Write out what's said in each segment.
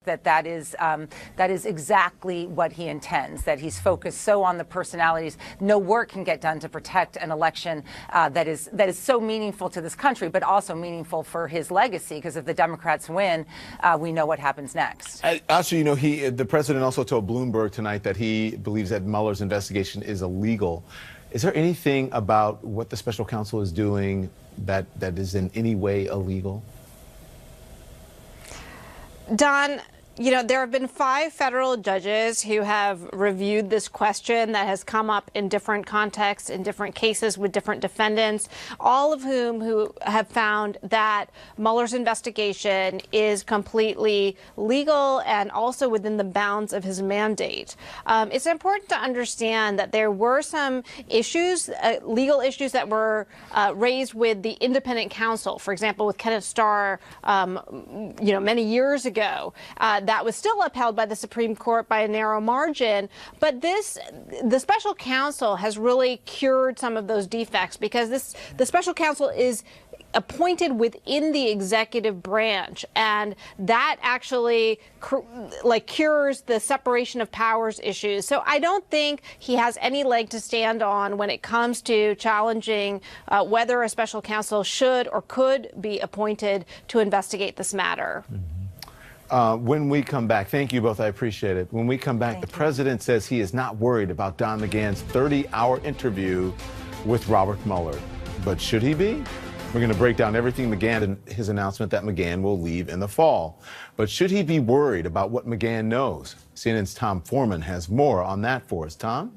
that is exactly what he intends, that he's focused so on the personalities. No work can get done to protect an election that is so meaningful to this country, but also meaningful for his legacy, because if the Democrats win, we know what happens next. Also, the president also told Bloomberg tonight that he believes that Mueller's investigation is illegal. Is there anything about what the special counsel is doing that is in any way illegal? Don, there have been 5 federal judges who have reviewed this question that has come up in different contexts, in different cases with different defendants, all of who have found that Mueller's investigation is completely legal and also within the bounds of his mandate. It's important to understand that there were some issues, legal issues that were raised with the independent counsel, for example, with Kenneth Starr, many years ago. That was still upheld by the Supreme Court by a narrow margin. But the special counsel has really cured some of those defects, because the special counsel is appointed within the executive branch, and that actually cures the separation of powers issues. So I don't think he has any leg to stand on when it comes to challenging whether a special counsel should or could be appointed to investigate this matter. When we come back, thank you both, I appreciate it. When we come back, the president says he is not worried about Don McGahn's 30-hour interview with Robert Mueller. But should he be? We're going to break down everything McGahn and his announcement that McGahn will leave in the fall. But should he be worried about what McGahn knows? CNN's Tom Foreman has more on that for us. Tom?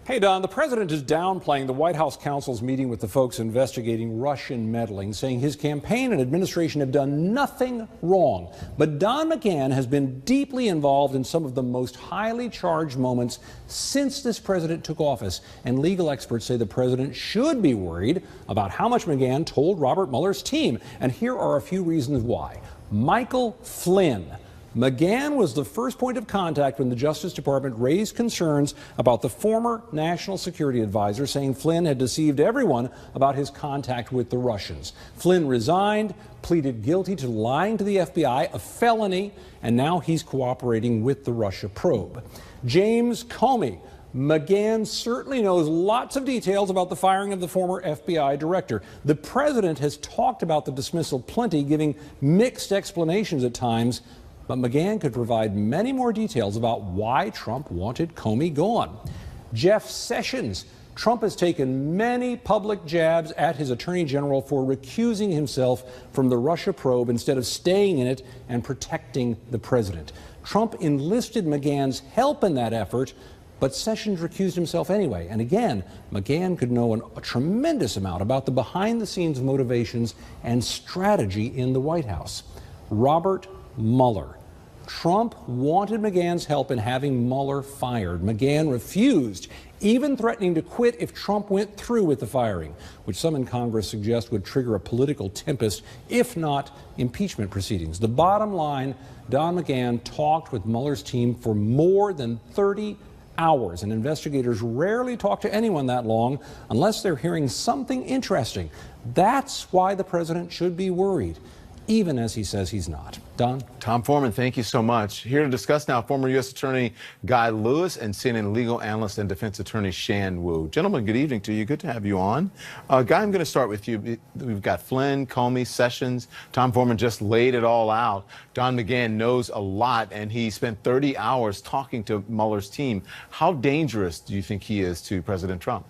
Hey, Don, the president is downplaying the White House counsel's meeting with the folks investigating Russian meddling, saying his campaign and administration have done nothing wrong. But Don McGahn has been deeply involved in some of the most highly charged moments since this president took office. And legal experts say the president should be worried about how much McGahn told Robert Mueller's team. And here are a few reasons why. Michael Flynn. McGahn was the first point of contact when the Justice Department raised concerns about the former national security advisor, saying Flynn had deceived everyone about his contact with the Russians. Flynn resigned, pleaded guilty to lying to the FBI, a felony, and now he's cooperating with the Russia probe. James Comey. McGahn certainly knows lots of details about the firing of the former FBI director. The president has talked about the dismissal plenty, giving mixed explanations at times. But McGahn could provide many more details about why Trump wanted Comey gone. Jeff Sessions. Trump has taken many public jabs at his attorney general for recusing himself from the Russia probe instead of staying in it and protecting the president. Trump enlisted McGahn's help in that effort, but Sessions recused himself anyway. And again, McGahn could know a tremendous amount about the behind-the-scenes motivations and strategy in the White House. Robert Mueller. Trump wanted McGahn's help in having Mueller fired. McGahn refused, even threatening to quit if Trump went through with the firing, which some in Congress suggest would trigger a political tempest, if not impeachment proceedings. The bottom line, Don McGahn talked with Mueller's team for more than 30 hours, and investigators rarely talk to anyone that long unless they're hearing something interesting. That's why the president should be worried, even as he says he's not. Don? Tom Foreman, thank you so much. Here to discuss now, former U.S. Attorney Guy Lewis and CNN legal analyst and defense attorney Shan Wu. Gentlemen, good evening to you. Good to have you on. Guy, I'm going to start with you. We've got Flynn, Comey, Sessions. Tom Foreman just laid it all out. Don McGahn knows a lot, and he spent 30 hours talking to Mueller's team. How dangerous do you think he is to President Trump?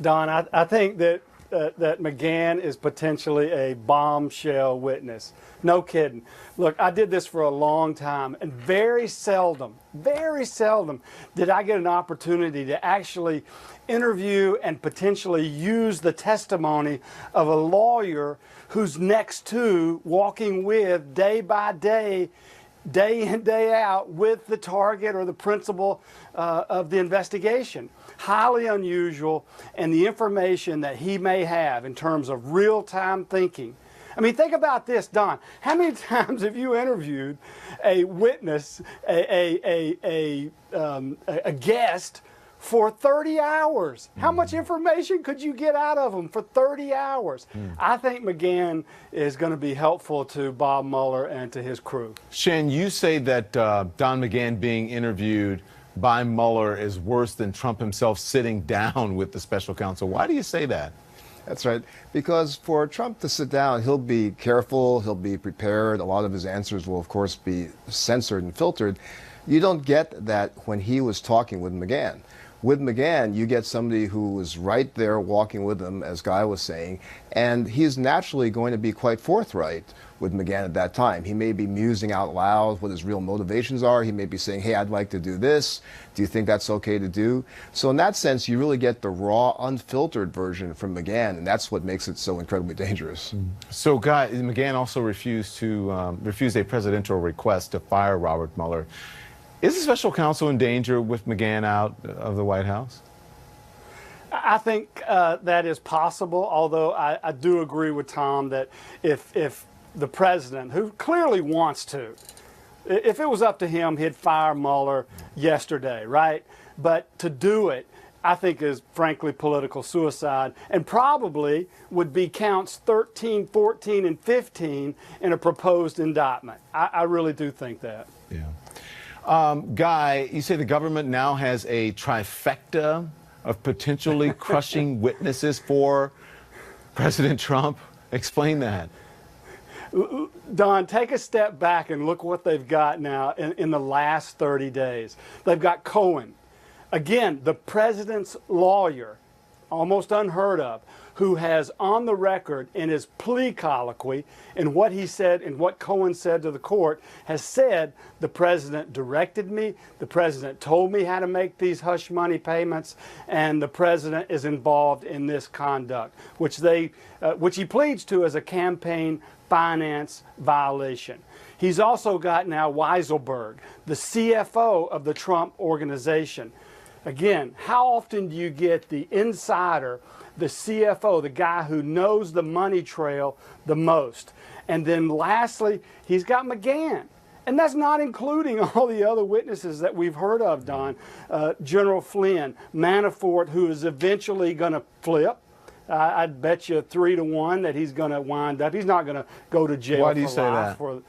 Don, I think that McGahn is potentially a bombshell witness. No kidding. Look, I did this for a long time, and very seldom did I get an opportunity to actually interview and potentially use the testimony of a lawyer who's next to, walking with, day by day, day in, day out, with the target or the principal of the investigation. Highly unusual, and the information that he may have in terms of real-time thinking. I mean, think about this, Don. How many times have you interviewed a witness, a guest for 30 hours. How much information could you get out of them for 30 hours? I think McGahn is going to be helpful to Bob Mueller and to his crew. Shan, you say that Don McGahn being interviewed by Mueller is worse than Trump himself sitting down with the special counsel. Why do you say that? That's right. Because for Trump to sit down, he'll be careful, he'll be prepared. A lot of his answers will, of course, be censored and filtered. You don't get that when he was talking with McGahn. With McGahn, you get somebody who was right there walking with him, as Guy was saying, and he's naturally going to be quite forthright with McGahn at that time. He may be musing out loud what his real motivations are. He may be saying, hey, I'd like to do this. Do you think that's okay to do? So in that sense, you really get the raw, unfiltered version from McGahn, and that's what makes it so incredibly dangerous. So, Guy, McGahn also refused a presidential request to fire Robert Mueller. Is the special counsel in danger with McGahn out of the White House? I think that is possible, although I do agree with Tom that if the president, who clearly wants to, if it was up to him, he'd fire Mueller yesterday, right? But to do it, I think is frankly political suicide, and probably would be counts 13, 14, and 15 in a proposed indictment. I really do think that. Yeah. Guy, you say the government now has a trifecta of potentially crushing witnesses for President Trump. Explain that. Don, take a step back and look what they've got now in the last 30 days. They've got Cohen, again, the president's lawyer, almost unheard of, who has on the record in his plea colloquy and what he said and what Cohen said to the court has said the president directed me, the president told me how to make these hush money payments, and the president is involved in this conduct, which he pleads to as a campaign finance violation. He's also got now Weiselberg, the CFO of the Trump organization. Again, how often do you get the insider, the CFO, the guy who knows the money trail the most? And then lastly, he's got McGahn. And that's not including all the other witnesses that we've heard of, Don. General Flynn, Manafort, who is eventually going to flip. I'd bet you 3-1 that he's going to wind up. He's not going to go to jail. Why do you for say life. that?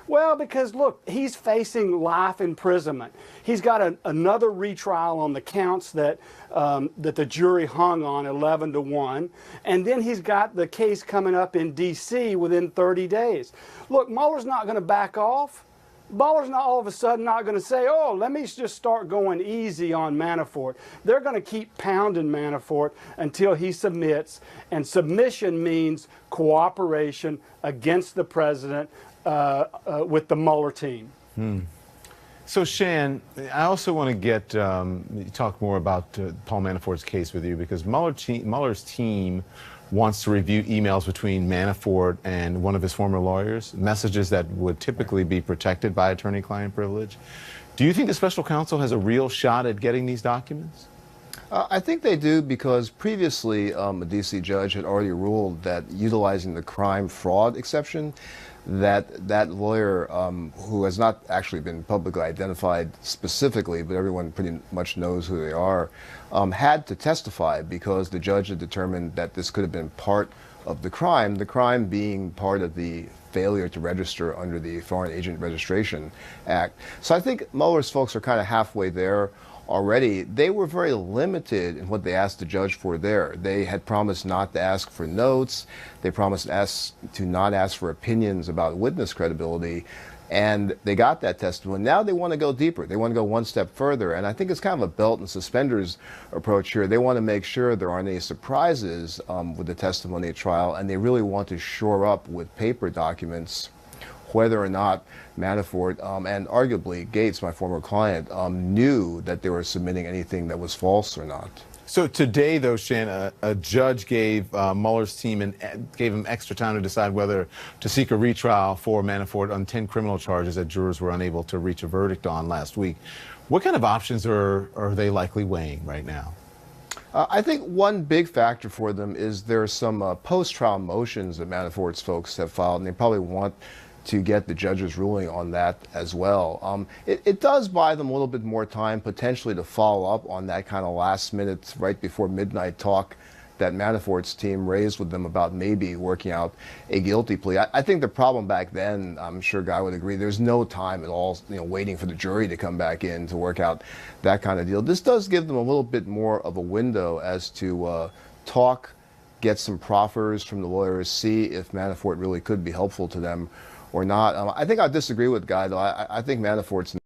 Well, because look, he's facing life imprisonment. He's got another retrial on the counts that the jury hung on 11-1, and then he's got the case coming up in D.C. within 30 days. Look, Mueller's not going to back off. Mueller's not all of a sudden not going to say, oh, let me just start going easy on Manafort. They're going to keep pounding Manafort until he submits, and submission means cooperation against the president with the Mueller team. So, Shan, I also want to talk more about Paul Manafort's case with you, because Mueller's team wants to review emails between Manafort and one of his former lawyers, messages that would typically be protected by attorney-client privilege. Do you think the special counsel has a real shot at getting these documents? I think they do, because previously a D.C. judge had already ruled that utilizing the crime fraud exception, that lawyer, who has not actually been publicly identified specifically, but everyone pretty much knows who they are, had to testify because the judge had determined that this could have been part of the crime being part of the failure to register under the Foreign Agent Registration Act. So I think Mueller's folks are kind of halfway there already. They were very limited in what they asked the judge for there. They had promised not to ask for notes. They promised to not ask for opinions about witness credibility. And they got that testimony. Now they want to go deeper. They want to go one step further. And I think it's kind of a belt and suspenders approach here. They want to make sure there aren't any surprises with the testimony at trial. And they really want to shore up with paper documents whether or not Manafort and arguably Gates, my former client, knew that they were submitting anything that was false or not. So today, though, Shan, a judge gave Mueller's team gave him extra time to decide whether to seek a retrial for Manafort on 10 criminal charges that jurors were unable to reach a verdict on last week. What kind of options are they likely weighing right now? I think one big factor for them is there's some post-trial motions that Manafort's folks have filed, and they probably want to get the judge's ruling on that as well. It does buy them a little bit more time potentially to follow up on that kind of last minute, right before midnight talk that Manafort's team raised with them about maybe working out a guilty plea. I think the problem back then, I'm sure Guy would agree, there's no time at all, waiting for the jury to come back in to work out that kind of deal. This does give them a little bit more of a window as to talk, get some proffers from the lawyers, see if Manafort really could be helpful to them or not. I think I disagree with Guy, though. I think Manafort's